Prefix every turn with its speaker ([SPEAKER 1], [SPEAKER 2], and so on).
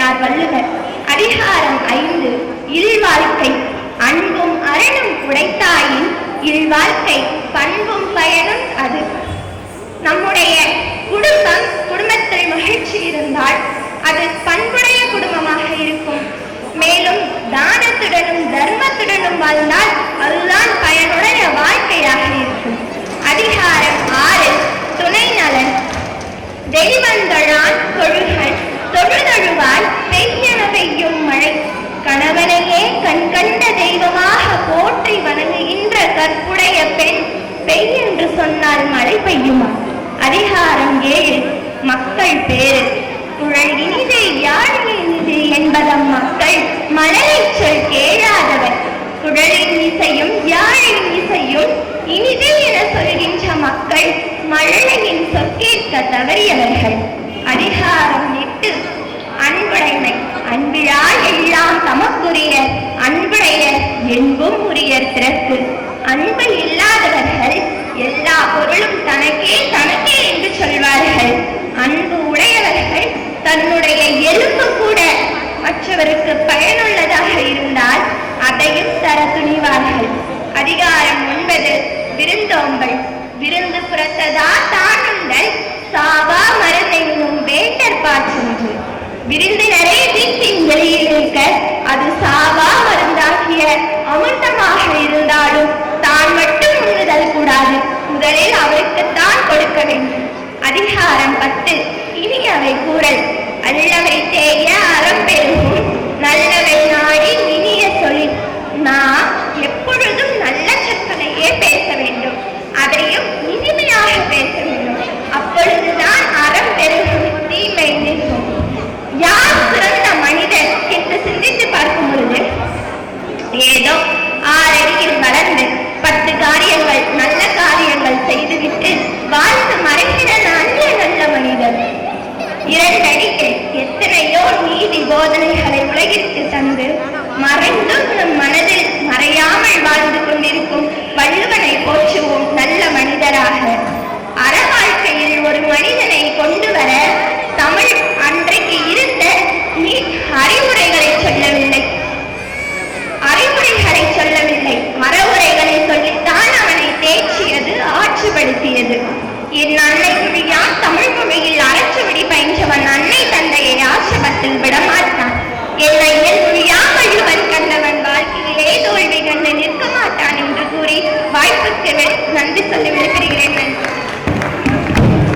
[SPEAKER 1] என்கிறார் வள்ளுவர். அதிகாரம் 5 இல்வாழ்க்கை. அன்பும் அரணும் உடைத்தாயின் இல்வாழ்க்கை பண்பும் பயனும் அது. நம்முடைய குடும்பத்தில் மகிழ்ச்சி இருந்தால் அது பண்புடைய குடும்பமாக இருக்கும். மேலும் தானத்துடனும் தர்மத்துடனும் வாழ்ந்தால் அதுதான் பயனுடைய வாழ்க்கையாக இருக்கும். அதிகாரம் 6 துணை நலன். தெய்வந்தழான் தொழுகன் தொழுதழுவால் பெய்யன பெய்யும் மழை. கணவனையே கண்கண்ட தெய்வமாக போற்றி வணங்குகின்ற கற்புடைய பெண் பெய் என்று சொன்னால் மழை பெய்யுமா? அதிகாரம் 7 மக்கள் பேறு. குழல் இனிதே யாழ் இனிது என்பதம் மக்கள் மழலை சொல் கேளாதவர். குழலின் இசையும் யாழின் இசையும் இனிதே என சொல்கின்ற மக்கள் மழலையின் சொற்கேட்க தவறியவர்கள். அதிகாரம் 8 அன்புடைமை. அன்பிழால் எல்லாம் தமக்குரிய அன்புடைய என்பும் உரியர் திறக்கு. அன்பு இல்லாதவர்கள் எல்லா பொருளும் தனக்கே தனக்கே என்று சொல்வார்கள். அன்பு உடையவர்கள் தன்னுடைய எலும்பு கூட மற்றவருக்கு பயனுள்ளதாக இருந்தால் அதையும் தர துணிவார்கள். அதிகாரம் 9 விருந்தோம்பல். விருந்து புறத்ததா தானுண்டல் சாவா மருந்தெங்கும் வேண்டற் பாற்றென்று. விருந்தினரே வீட்டின் வெளியில் இருக்க அது சாவா மருந்தாகிய அமிர்தமாக இருந்தாலும் தான் மட்டும் உண்ணுதல் கூடாது. முதலில் அவருக்குத்தான் கொடுக்க வேண்டும். அதிகாரம் 10 இனியவை கூறல். அல்லவை தேய அறம் பெருகும் நல்லவை